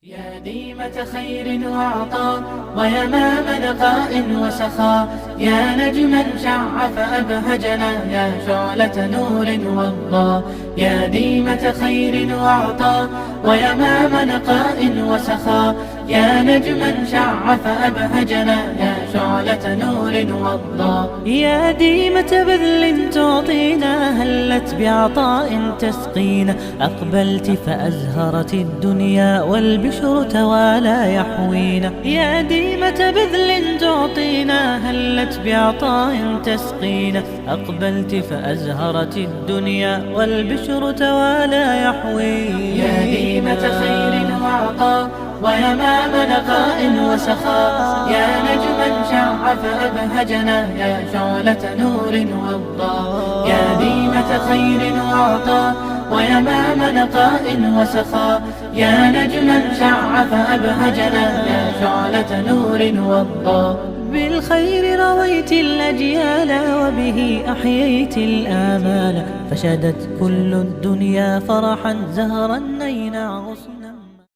يا ديمة خير وعطاء ويمام نقاء وسخاء، يا نجما شع فأبهجنا، يا شعلة نور وضاء. يا ديمة خير وعطاء ويمام نقاء وسخاء، يا نجما شع فأبهجنا، يا شعلة نور وضاء. يا ديمة بذل تعطينا، هلت بعطاء تسقينا، أقبلت فأزهرت الدنيا والبشر توالى يحوينا. يا ديمة بذل تعطينا، هلت بعطاء تسقينا، أقبلت فأزهرت الدنيا والبشر توالى يحوينا. يا ديمة خير وعطاء ويمام نقاء وسخاء، يا نجما شع فأبهجنا، يا شعلة نور وضاء. يا ديمة خير وعطاء ويمام نقاء وسخاء، يا نجما شع فأبهجنا، يا شعلة نور وضاء. بالخير رويت الأجيال وبه أحييت الآمال، فشدت كل الدنيا فرحا زهرا نينا غصنا.